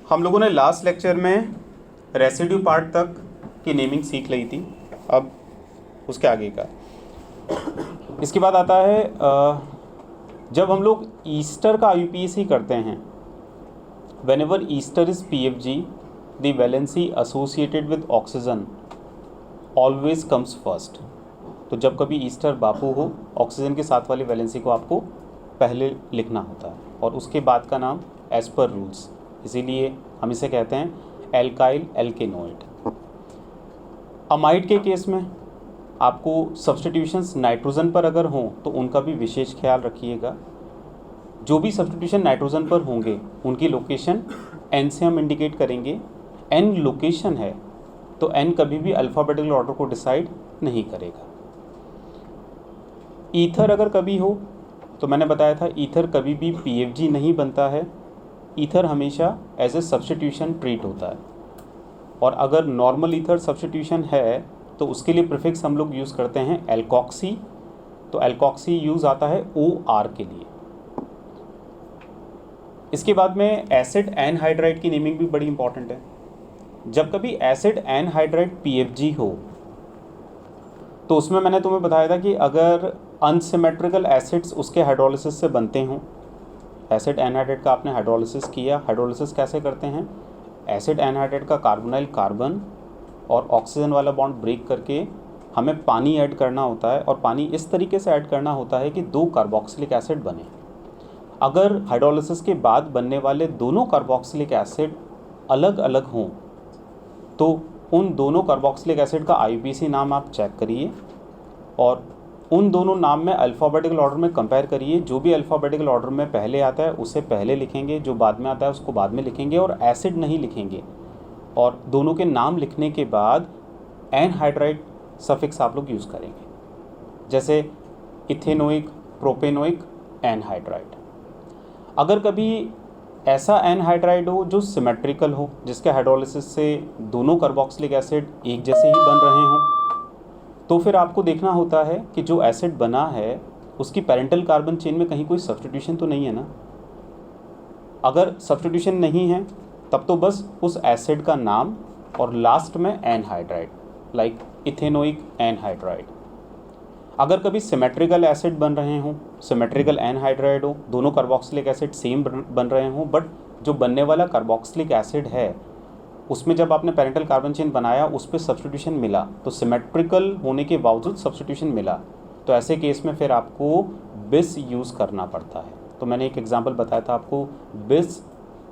हम लोगों ने लास्ट लेक्चर में रेसिड्यू पार्ट तक की नेमिंग सीख ली थी। अब उसके आगे का इसके बाद आता है जब हम लोग ईस्टर का IUPAC करते हैं, whenever Easter is PFG, the valency associated with oxygen always comes first। तो जब कभी ईस्टर बापू हो, ऑक्सीजन के साथ वाली वैलेंसी को आपको पहले लिखना होता है और उसके बाद का नाम एज पर रूल्स, इसीलिए हम इसे कहते हैं एल्काइल एल्केनोइड। अमाइड के केस में आपको सब्स्टिट्यूशंस नाइट्रोजन पर अगर हों तो उनका भी विशेष ख्याल रखिएगा। जो भी सब्स्टिट्यूशन नाइट्रोजन पर होंगे उनकी लोकेशन N से हम इंडिकेट करेंगे। N लोकेशन है तो N कभी भी अल्फ़ाबेटिकल ऑर्डर को डिसाइड नहीं करेगा। ईथर अगर कभी हो तो मैंने बताया था ईथर कभी भी PFG नहीं बनता है, ईथर हमेशा एज ए सब्स्टिट्यूशन ट्रीट होता है। और अगर नॉर्मल ईथर सब्स्टिट्यूशन है तो उसके लिए प्रीफिक्स हम लोग यूज़ करते हैं एल्कोक्सी, तो एल्कोक्सी यूज़ आता है OR के लिए। इसके बाद में एसिड एनहाइड्राइड की नेमिंग भी बड़ी इंपॉर्टेंट है। जब कभी एसिड एनहाइड्राइड PFG हो तो उसमें मैंने तुम्हें बताया था कि अगर अनसिमेट्रिकल एसिड्स उसके हाइड्रोलिसिस से बनते हों, एसिड एनहाइड्राइड का आपने हाइड्रोलिसिस किया, हाइड्रोलिसिस कैसे करते हैं, एसिड एनहाइड्राइड का कार्बोनाइल कार्बन और ऑक्सीजन वाला बॉन्ड ब्रेक करके हमें पानी ऐड करना होता है और पानी इस तरीके से ऐड करना होता है कि 2 कार्बोक्सिलिक एसिड बने। अगर हाइड्रोलिसिस के बाद बनने वाले दोनों कार्बोक्सिलिक एसिड अलग अलग हों तो उन दोनों कार्बोक्सिलिक एसिड का IUPAC नाम आप चेक करिए और उन दोनों नाम में अल्फ़ाबेटिकल ऑर्डर में कंपेयर करिए। जो भी अल्फ़ाबेटिकल ऑर्डर में पहले आता है उसे पहले लिखेंगे, जो बाद में आता है उसको बाद में लिखेंगे और एसिड नहीं लिखेंगे। और दोनों के नाम लिखने के बाद एनहाइड्राइड सफिक्स आप लोग यूज़ करेंगे, जैसे इथेनोइक, प्रोपेनोइक, एनहाइड्राइड। अगर कभी ऐसा एनहाइड्राइड हो जो सिमेट्रिकल हो, जिसके हाइड्रोलिसिस से दोनों कार्बोक्सिलिक एसिड एक जैसे ही बन रहे हों, तो फिर आपको देखना होता है कि जो एसिड बना है उसकी पेरेंटल कार्बन चेन में कहीं कोई सब्स्टिट्यूशन तो नहीं है ना। अगर सब्स्टिट्यूशन नहीं है तब तो बस उस एसिड का नाम और लास्ट में एनहाइड्राइड, लाइक इथेनोइक एनहाइड्राइड। अगर कभी सिमेट्रिकल एसिड बन रहे हों, सिमेट्रिकल एनहाइड्राइड हो, दोनों कार्बोक्सिलिक एसिड सेम बन रहे हों, बट जो बनने वाला कार्बोक्सिलिक एसिड है उसमें जब आपने पेरेंटल कार्बन चेन बनाया उस पर सब्स्टिट्यूशन मिला, तो सिमेट्रिकल होने के बावजूद सब्स्टिट्यूशन मिला, तो ऐसे केस में फिर आपको बिस यूज़ करना पड़ता है। तो मैंने एक एग्जांपल बताया था आपको, बिस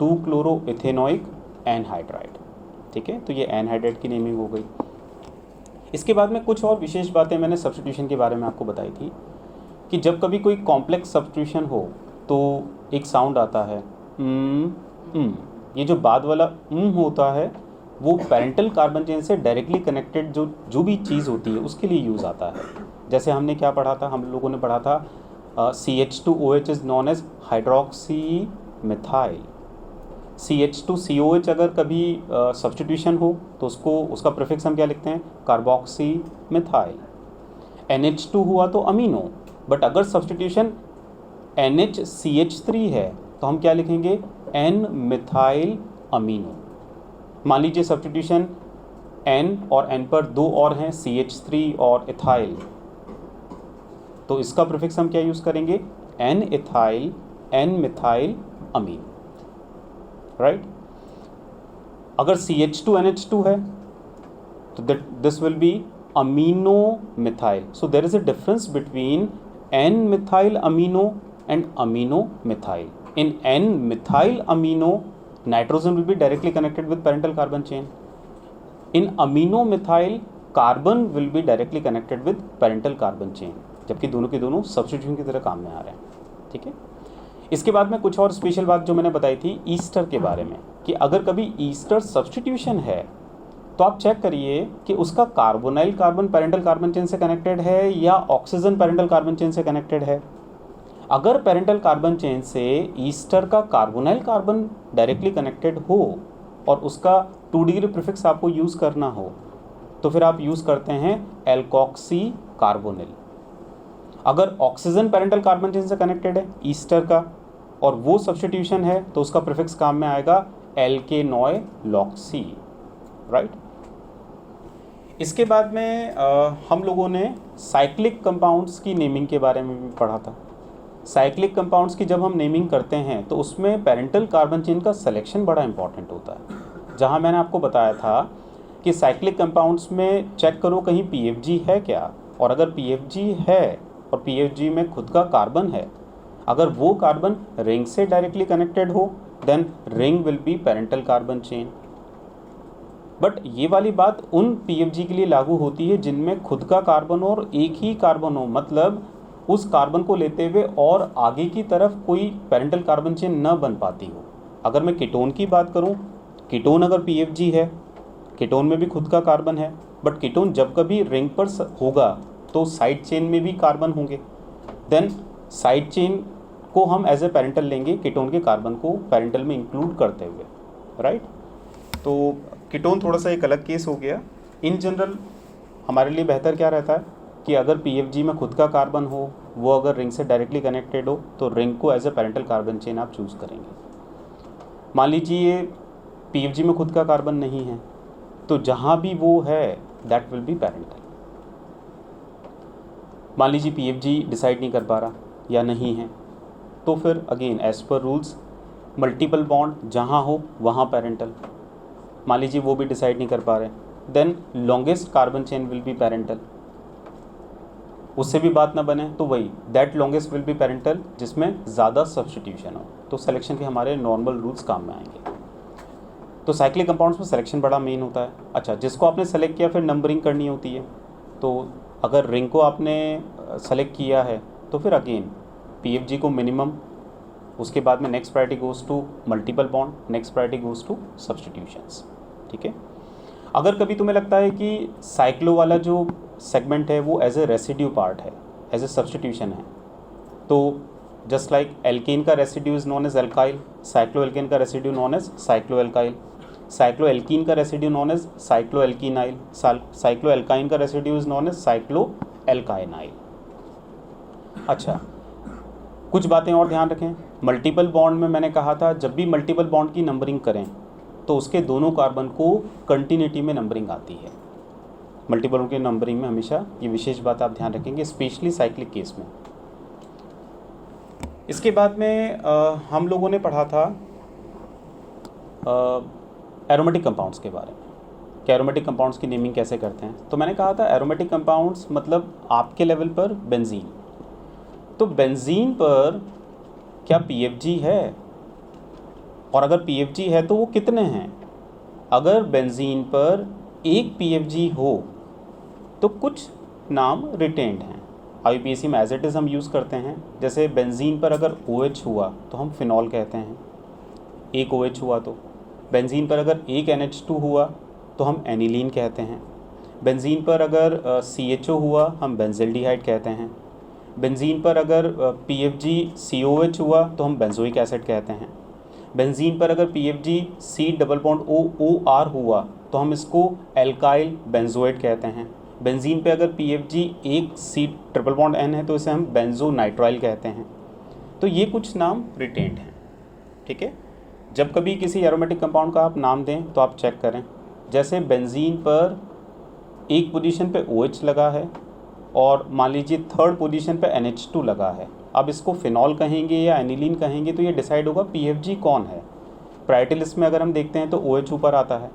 2-क्लोरोइथेनोइक एनहाइड्राइड। ठीक है, तो ये एनहाइड्राइड की नेमिंग हो गई। इसके बाद में कुछ और विशेष बातें मैंने सब्स्टिट्यूशन के बारे में आपको बताई थी कि जब कभी कोई कॉम्प्लेक्स सब्स्टिट्यूशन हो तो एक साउंड आता है ये जो बाद वाला होता है वो पेरेंटल कार्बन चेन से डायरेक्टली कनेक्टेड जो भी चीज़ होती है उसके लिए यूज़ आता है। जैसे हमने क्या पढ़ा था, हम लोगों ने पढ़ा था CH2OH is known as hydroxy methyl. CH2COH अगर कभी सब्स्टिट्यूशन हो तो उसका प्रीफिक्स हम क्या लिखते हैं, कार्बोक्सी मिथाइल। NH2 हुआ तो अमीनो, बट अगर सब्स्टिट्यूशन NHCH3 है तो हम क्या लिखेंगे, N मिथाइल अमीनो। मान लीजिए सब्स्टिट्यूशन N और N पर 2 और हैं, CH3 और इथाइल, तो इसका प्रीफिक्स हम क्या यूज़ करेंगे, N ethyl N methyl amine, right. अगर CH2NH2 है तो this will be amino methyl. So there is a difference between N methyl amino and amino methyl. In N-methyl amino, nitrogen will be directly connected with parental carbon chain. In amino-methyl, carbon will be directly connected with parental carbon chain, जबकि दोनों के दोनों substitution की तरह काम में आ रहे हैं। ठीक है, इसके बाद में कुछ और स्पेशल बात जो मैंने बताई थी ईस्टर के बारे में, कि अगर कभी ईस्टर सब्स्टिट्यूशन है तो आप चेक करिए कि उसका carbonyl carbon parental carbon chain से कनेक्टेड है या ऑक्सीजन पेरेंटल कार्बन चेन से कनेक्टेड है। अगर पेरेंटल कार्बन चेन से ईस्टर का कार्बोनाइल कार्बन डायरेक्टली कनेक्टेड हो और उसका 2 डिग्री प्रीफिक्स आपको यूज़ करना हो तो फिर आप यूज़ करते हैं एल्कोक्सी कार्बोनिल। अगर ऑक्सीजन पेरेंटल कार्बन चेन से कनेक्टेड है ईस्टर का और वो सब्स्टिट्यूशन है तो उसका प्रीफिक्स काम में आएगा एल्केनॉय लॉक्सी, राइट। इसके बाद में हम लोगों ने साइक्लिक कंपाउंड्स की नेमिंग के बारे में भी पढ़ा था। साइक्लिक कंपाउंड्स की जब हम नेमिंग करते हैं तो उसमें पेरेंटल कार्बन चेन का सिलेक्शन बड़ा इंपॉर्टेंट होता है। जहां मैंने आपको बताया था कि साइक्लिक कंपाउंड्स में चेक करो कहीं पीएफजी है क्या, और अगर पीएफजी है और पीएफजी में खुद का कार्बन है, अगर वो कार्बन रिंग से डायरेक्टली कनेक्टेड हो then ring will be parental carbon chain. But ये वाली बात उन पीएफजी के लिए लागू होती है जिनमें खुद का कार्बन और एक ही कार्बन हो, मतलब उस कार्बन को लेते हुए और आगे की तरफ कोई पेरेंटल कार्बन चेन न बन पाती हो। अगर मैं कीटोन की बात करूं, कीटोन अगर पीएफजी है, कीटोन में भी खुद का कार्बन है, बट कीटोन जब कभी रिंग पर होगा तो साइड चेन में भी कार्बन होंगे, देन साइड चेन को हम एज ए पेरेंटल लेंगे कीटोन के कार्बन को पेरेंटल में इंक्लूड करते हुए, राइट। तो कीटोन थोड़ा सा एक अलग केस हो गया। इन जनरल हमारे लिए बेहतर क्या रहता है कि अगर पीएफजी में खुद का कार्बन हो, वो अगर रिंग से डायरेक्टली कनेक्टेड हो तो रिंग को as a parental carbon chain आप चूज़ करेंगे। मान लीजिए पीएफजी में खुद का कार्बन नहीं है तो जहाँ भी वो है दैट विल बी पेरेंटल। मान लीजिए पीएफजी डिसाइड नहीं कर पा रहा या नहीं है तो फिर again as per rules multiple bond जहाँ हो वहाँ पेरेंटल। मान लीजिए वो भी डिसाइड नहीं कर पा रहे then longest carbon chain will be parental. उससे भी बात ना बने तो वही that longest will be parental जिसमें ज़्यादा सब्स्टिट्यूशन हो। तो सिलेक्शन के हमारे नॉर्मल रूल्स काम में आएंगे। तो साइक्लिक कंपाउंड्स में सिलेक्शन बड़ा मेन होता है। अच्छा, जिसको आपने सेलेक्ट किया फिर नंबरिंग करनी होती है। तो अगर रिंग को आपने सेलेक्ट किया है तो फिर अगेन पीएफजी को मिनिमम, उसके बाद में next priority goes to multiple bond, next priority goes to substitutions, ठीक है। अगर कभी तुम्हें लगता है कि साइक्लो वाला जो सेगमेंट है वो एज ए रेसिड्यू पार्ट है, एज ए सब्स्टिट्यूशन है, तो जस्ट लाइक एल्केन का residue is known as alkyl, cycloalkane का residue known as cycloalkyl, cycloalkene का residue known as cycloalkenyl, cycloalkyne का residue is known as cycloalkynyl. अच्छा, कुछ बातें और ध्यान रखें। मल्टीपल बॉन्ड में मैंने कहा था जब भी मल्टीपल बॉन्ड की नंबरिंग करें तो उसके दोनों कार्बन को कंटिन्यूटी में नंबरिंग आती है। मल्टीपल बॉन्ड की नंबरिंग में हमेशा ये विशेष बात आप ध्यान रखेंगे, स्पेशली साइक्लिक केस में। इसके बाद में हम लोगों ने पढ़ा था एरोमेटिक कंपाउंड्स के बारे में कि एरोमेटिक कंपाउंड्स की नेमिंग कैसे करते हैं। तो मैंने कहा था एरोमेटिक कंपाउंड्स मतलब आपके लेवल पर बेंजीन। तो बेंजीन पर क्या पीएफजी है, और अगर पीएफजी है तो वो कितने हैं। अगर बेंजीन पर एक पीएफजी हो तो कुछ नाम रिटेन्ड हैं। आईयूपीएसी में एज इट इज़ हम यूज़ करते हैं। जैसे बेंजीन पर अगर OH हुआ तो हम फिनॉल कहते हैं, एक OH हुआ तो। बेंजीन पर अगर एक NH2 हुआ तो हम एनिलीन कहते हैं। बेंजीन पर अगर CHO हुआ हम बेंजिल्डिहाइड कहते हैं। बेंजीन पर अगर PFG COH हुआ तो हम बेंजोइक एसिड कहते हैं। बेंजीन पर अगर PFG C double bond OR हुआ तो हम इसको एल्काइल बेंजोएट कहते हैं। बेंजीन पे अगर PFG एक C ट्रिपल बॉन्ड N है तो इसे हम बेंजोनाइट्राइल कहते हैं। तो ये कुछ नाम रिटेन्ड हैं, ठीक है। जब कभी किसी एरोमेटिक कंपाउंड का आप नाम दें तो आप चेक करें। जैसे बेंजीन पर एक पोजीशन पे OH लगा है और मान लीजिए थर्ड पोजीशन पे NH2 लगा है। अब इसको फिनॉल कहेंगे या एनिलीन कहेंगे तो ये डिसाइड होगा PFG कौन है। प्रायोरिटी लिस्ट में अगर हम देखते हैं तो OH ऊपर आता है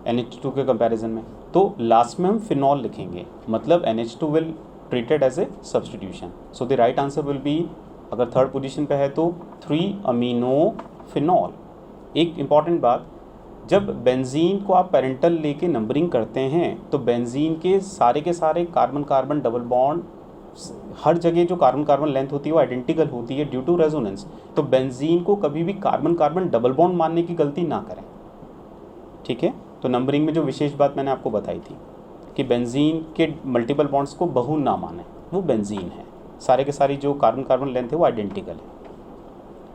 NH2 के कंपैरिजन में, तो लास्ट में हम फिनॉल लिखेंगे, मतलब NH2 will treated as a substitution. So the right answer will be, अगर थर्ड पोजीशन पे है तो 3 अमीनो फिनॉल। एक इम्पॉर्टेंट बात, जब बेंजीन को आप पेरेंटल लेके नंबरिंग करते हैं तो बेंजीन के सारे कार्बन कार्बन डबल बॉन्ड हर जगह जो कार्बन कार्बन लेंथ होती है वो आइडेंटिकल होती है ड्यू टू रेजोनेंस। तो बेंजीन को कभी भी कार्बन कार्बन डबल बॉन्ड मानने की गलती ना करें, ठीक है। तो नंबरिंग में जो विशेष बात मैंने आपको बताई थी कि बेंजीन के मल्टीपल बॉन्ड्स को बहु ना माने, वो बेंजीन है, सारे के सारी जो कार्बन कार्बन लेंथ है वो आइडेंटिकल है।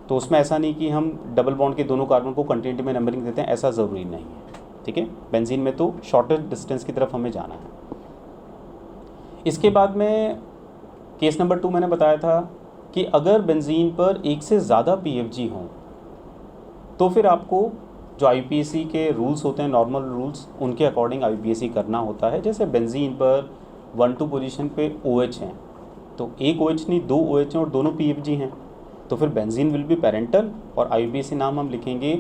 तो उसमें ऐसा नहीं कि हम डबल बॉन्ड के दोनों कार्बन को कंटिन्यूटी में नंबरिंग देते हैं, ऐसा ज़रूरी नहीं है, ठीक है। बेंजीन में तो शॉर्टेस्ट डिस्टेंस की तरफ हमें जाना है। इसके बाद में केस नंबर 2 मैंने बताया था कि अगर बेंजीन पर एक से ज़्यादा PFG हों तो फिर आपको जो IUPAC के रूल्स होते हैं, नॉर्मल रूल्स, उनके अकॉर्डिंग IUPAC करना होता है। जैसे बेंजीन पर 1-2 पोजीशन पे OH हैं, तो एक OH नहीं 2 OH हैं और दोनों PFG हैं, तो फिर बेंजीन विल बी पेरेंटल और IUPAC नाम हम लिखेंगे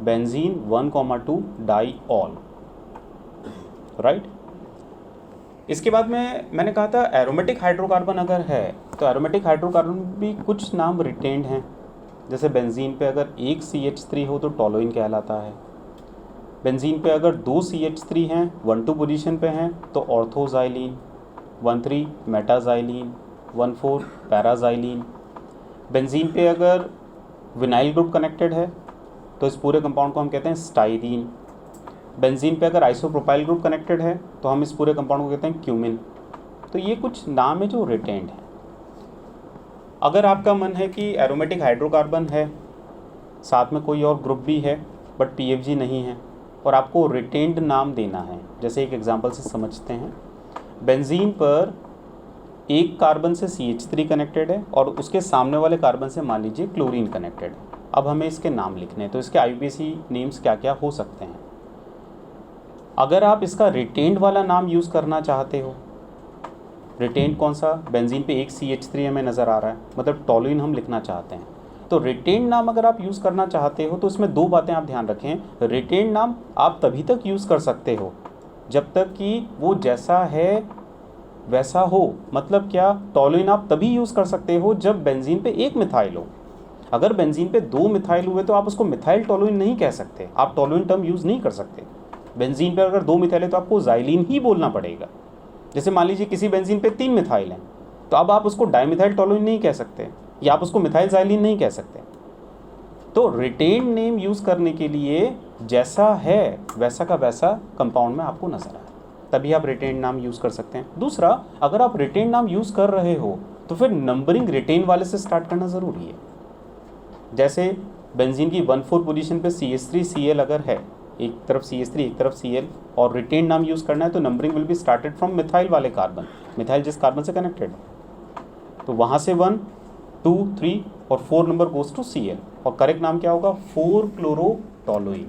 बेंजीन 1,2 डाईऑल, राइट। इसके बाद में मैंने कहा था एरोमेटिक हाइड्रोकार्बन अगर है तो एरोमेटिक हाइड्रोकार्बन भी कुछ नाम रिटेन्ड हैं। जैसे बेंजीन पे अगर एक CH3 हो तो टोलुइन कहलाता है। बेंजीन पे अगर 2 CH3 हैं 1-2 पोजीशन पे हैं तो ऑर्थोजाइलिन, 1,3 मेटाजाइलिन, 1,4 पैराजाइलिन। बेंजीन पे अगर विनाइल ग्रुप कनेक्टेड है तो इस पूरे कंपाउंड को हम कहते हैं स्टाइरीन। बेंजीन पे अगर आइसोप्रोपाइल ग्रुप कनेक्टेड है तो हम इस पूरे कंपाउंड को कहते हैं क्यूमिन। तो ये कुछ नाम है जो रिटेन्ड है। अगर आपका मन है कि एरोमेटिक हाइड्रोकार्बन है, साथ में कोई और ग्रुप भी है बट PFG नहीं है और आपको रिटेन्ड नाम देना है, जैसे एक एग्जांपल से समझते हैं। बेंजीन पर एक कार्बन से CH3 कनेक्टेड है और उसके सामने वाले कार्बन से मान लीजिए क्लोरीन कनेक्टेड है। अब हमें इसके नाम लिखने हैं, तो इसके IUPAC नेम्स क्या क्या हो सकते हैं। अगर आप इसका रिटेन्ड वाला नाम यूज़ करना चाहते हो, रिटेन्ड कौन सा, बेंजीन पे एक CH3 हमें नज़र आ रहा है, मतलब टोलुइन हम लिखना चाहते हैं, तो रिटेन्ड नाम अगर आप यूज़ करना चाहते हो तो इसमें 2 बातें आप ध्यान रखें। रिटेन्ड नाम आप तभी तक यूज़ कर सकते हो जब तक कि वो जैसा है वैसा हो। मतलब क्या, टोलुइन आप तभी यूज़ कर सकते हो जब बेंजीन पे एक मिथाइल हो। अगर बेंजीन पे 2 मिथाइल हुए तो आप उसको मिथाइल टोलुइन नहीं कह सकते, आप टोलुइन टर्म यूज़ नहीं कर सकते। बेंजीन पे अगर 2 मिथाइल है तो आपको जाइलिन ही बोलना पड़ेगा। जैसे मान लीजिए किसी बेंजीन पे 3 मिथाइल हैं तो अब आप उसको डाइमिथाइल टोलुइन नहीं कह सकते या आप उसको मिथाइल जाइलिन नहीं कह सकते। तो रिटेन नेम यूज़ करने के लिए जैसा है वैसा का वैसा कंपाउंड में आपको नजर आए, तभी आप रिटेन नाम यूज़ कर सकते हैं। दूसरा, अगर आप रिटेन नाम यूज़ कर रहे हो तो फिर नंबरिंग रिटेन वाले से स्टार्ट करना ज़रूरी है। जैसे बेंजीन की 1,4 पोजीशन पे CH3Cl अगर है, एक तरफ CH3 एक तरफ Cl, और रिटेन नाम यूज़ करना है तो numbering will be started from methyl वाले कार्बन, मिथाइल जिस कार्बन से कनेक्टेड है, तो वहाँ से 1, 2, 3 और 4 नंबर गोज टू Cl, और करेक्ट नाम क्या होगा, 4-क्लोरोटोलुइन।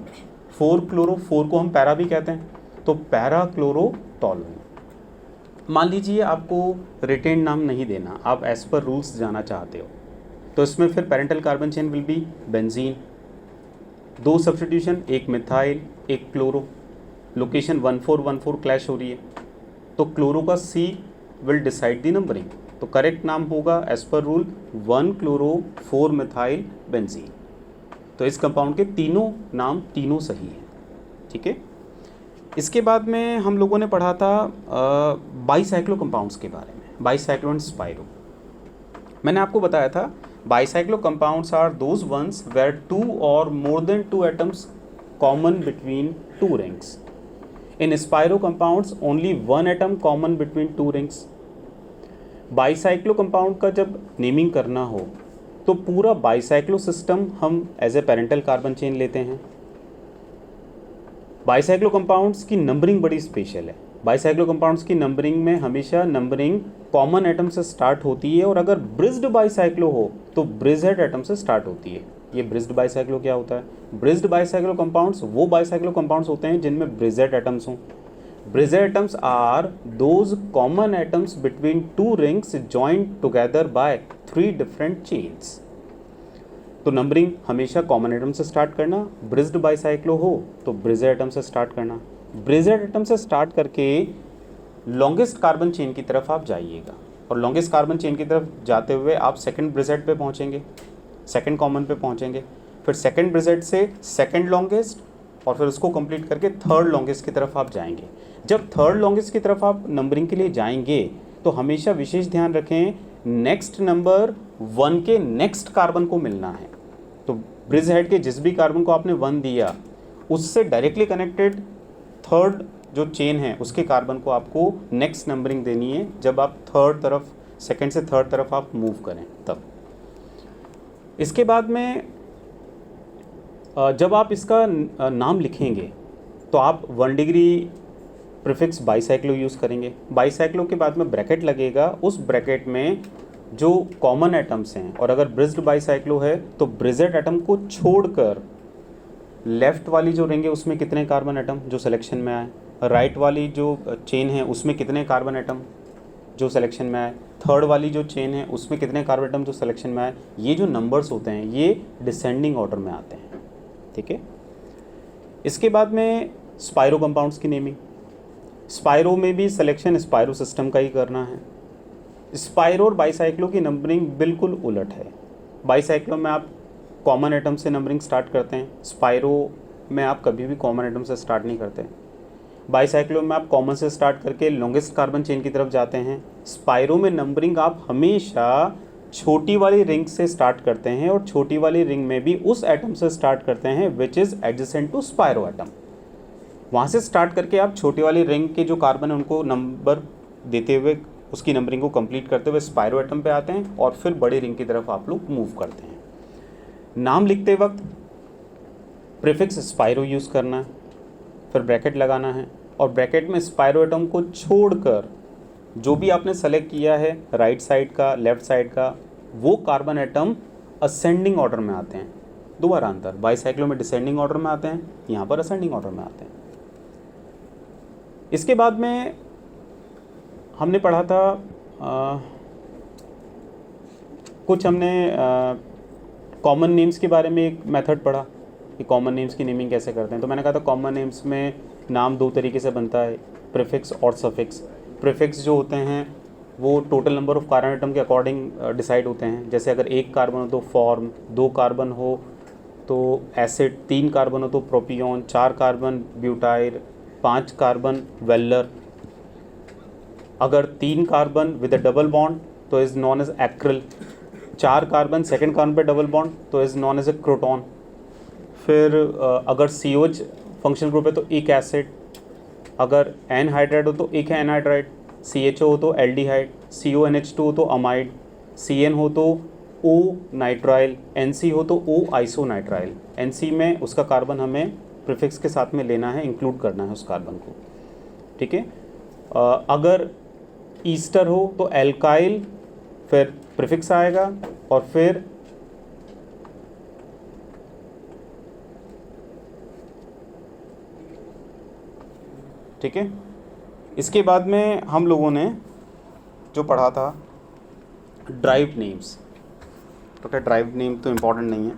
4 को हम पैरा भी कहते हैं, तो पैराक्लोरोटोलुइन। मान लीजिए आपको रिटेन नाम नहीं देना, आप एज पर रूल्स जाना चाहते हो, तो इसमें फिर parental carbon chain will B benzene, 2 substitution, एक मिथाइल एक क्लोरो, लोकेशन 1,4-1,4 क्लैश हो रही है, तो क्लोरो का C will decide the numbering, तो करेक्ट नाम होगा एज पर रूल 1-क्लोरो-4-मिथाइल बेंजीन। तो इस कंपाउंड के तीनों नाम तीनों सही हैं, ठीक है। इसके बाद में हम लोगों ने पढ़ा था बाईसाइक्लो कंपाउंड्स के बारे में, बाईसाइक्लो एंड स्पाइरो। मैंने आपको बताया था bicyclo compounds are those ones where 2 or more than 2 atoms common between 2 rings. In spiro compounds only 1 atom common between 2 rings. Bicyclo compound का जब नेमिंग करना हो तो पूरा बाईसाइक्लो सिस्टम हम as a parental carbon chain लेते हैं। Bicyclo compounds की नंबरिंग बड़ी स्पेशल है। बाईसाइक्लो कंपाउंड्स की नंबरिंग में हमेशा नंबरिंग कॉमन एटम से स्टार्ट होती है, और अगर ब्रिज्ड बाईसाइक्लो हो तो ब्रिजेड एटम से स्टार्ट होती है। ये ब्रिज्ड बाईसाइक्लो क्या होता है? ब्रिज्ड बाईसाइक्लो कंपाउंड्स वो बाईसाइक्लो कंपाउंड्स होते हैं जिनमें ब्रिजेड एटम्स हों। Bridged atoms are those common atoms between 2 rings joined together by 3 different chains. तो नंबरिंग हमेशा कॉमन एटम से स्टार्ट करना, ब्रिज्ड बाईसाइक्लो हो तो ब्रिजेड एटम से स्टार्ट करना। ब्रिजेड एटम से स्टार्ट करके लॉन्गेस्ट कार्बन चेन की तरफ आप जाइएगा, और लॉन्गेस्ट कार्बन चेन की तरफ जाते हुए आप सेकंड ब्रिजेड पे पहुंचेंगे, सेकंड कॉमन पे पहुंचेंगे, फिर सेकंड ब्रिजेड से सेकंड लॉन्गेस्ट, और फिर उसको कंप्लीट करके थर्ड लॉन्गेस्ट की तरफ आप जाएंगे। जब थर्ड लॉन्गेस्ट की तरफ आप नंबरिंग के लिए जाएंगे तो हमेशा विशेष ध्यान रखें नेक्स्ट नंबर 1 के नेक्स्ट कार्बन को मिलना है। तो ब्रिज हेड के जिस भी कार्बन को आपने 1 दिया उससे डायरेक्टली कनेक्टेड थर्ड जो चेन है उसके कार्बन को आपको नेक्स्ट नंबरिंग देनी है जब आप थर्ड तरफ, सेकंड से थर्ड तरफ आप मूव करें तब। इसके बाद में जब आप इसका नाम लिखेंगे तो आप 1 डिग्री प्रीफिक्स बाईसाइक्लो यूज़ करेंगे। बाईसाइक्लो के बाद में ब्रैकेट लगेगा, उस ब्रैकेट में जो कॉमन एटम्स हैं, और अगर ब्रिज्ड बाईसाइक्लो है तो ब्रिजेड एटम को छोड़कर लेफ़्ट वाली जो रिंग है उसमें कितने कार्बन एटम जो सिलेक्शन में आए, राइट वाली जो चेन है उसमें कितने कार्बन एटम जो सिलेक्शन में आए, थर्ड वाली जो चेन है उसमें कितने कार्बन एटम जो सिलेक्शन में आए। ये जो नंबर्स होते हैं ये डिसेंडिंग ऑर्डर में आते हैं, ठीक है। इसके बाद में स्पायरो कंपाउंड्स की नेमिंग। स्पायरो में भी सिलेक्शन स्पायरो सिस्टम का ही करना है। स्पायरो और बाईसाइक्लो की नंबरिंग बिल्कुल उलट है। बाईसाइक्लो में आप कॉमन एटम से नंबरिंग स्टार्ट करते हैं, स्पायरो में आप कभी भी कॉमन एटम से स्टार्ट नहीं करते। बाईसाइक्लो में आप कॉमन से स्टार्ट करके लॉन्गेस्ट कार्बन चेन की तरफ जाते हैं। स्पायरो में नंबरिंग आप हमेशा छोटी वाली रिंग से स्टार्ट करते हैं और छोटी वाली रिंग में भी उस एटम से स्टार्ट करते हैं which is adjacent to spiro atom. वहाँ से स्टार्ट करके आप छोटी वाली रिंग के जो कार्बन है उनको नंबर देते हुए उसकी नंबरिंग को कंप्लीट करते हुए स्पायरो एटम पे आते हैं और फिर बड़ी रिंग की तरफ आप लोग मूव करते हैं। नाम लिखते वक्त प्रीफिक्स स्पायरो यूज़ करना है, फिर ब्रैकेट लगाना है और ब्रैकेट में स्पायरो एटम को छोड़कर जो भी आपने सेलेक्ट किया है राइट साइड का लेफ्ट साइड का वो कार्बन एटम असेंडिंग ऑर्डर में आते हैं। दोबारा अंतर, बाईसाइक्लो में डिसेंडिंग ऑर्डर में आते हैं, यहाँ पर असेंडिंग ऑर्डर में आते हैं। इसके बाद में हमने पढ़ा था कुछ हमने कॉमन नेम्स के बारे में एक मेथड पढ़ा कि कॉमन नेम्स की नेमिंग कैसे करते हैं। तो मैंने कहा था कॉमन नेम्स में नाम दो तरीके से बनता है, प्रीफिक्स और सफिक्स। प्रीफिक्स जो होते हैं वो total number of carbon atom के अकॉर्डिंग डिसाइड होते हैं। जैसे अगर एक कार्बन हो तो फॉर्म, दो कार्बन हो तो एसिड, तीन कार्बन हो तो प्रोपियोन, चार कार्बन ब्यूटाइल, पाँच कार्बन वेलर। अगर तीन carbon with a double bond तो इज़ नॉन एज एक्रिल, चार कार्बन सेकेंड कार्बन पे डबल बॉन्ड तो is known as a croton. फिर अगर COH फंक्शनल ग्रुप है तो एक एसिड, अगर एनहाइड्राइड हो तो एक है एनहाइड्राइड, CHO हो तो एल्डिहाइड, CONH2 हो तो अमाइड, CN हो तो O नाइट्राइल, NC हो तो O आइसोनाइट्राइल। NC में उसका कार्बन हमें प्रीफिक्स के साथ में लेना है, इंक्लूड करना है उस कार्बन को, ठीक है। अगर ईस्टर हो तो एल्काइल, फिर प्रीफिक्स आएगा और फिर ठीक है। इसके बाद में हम लोगों ने जो पढ़ा था ड्राइव नेम्स, तो क्या ड्राइव नेम तो इम्पॉर्टेंट नहीं है,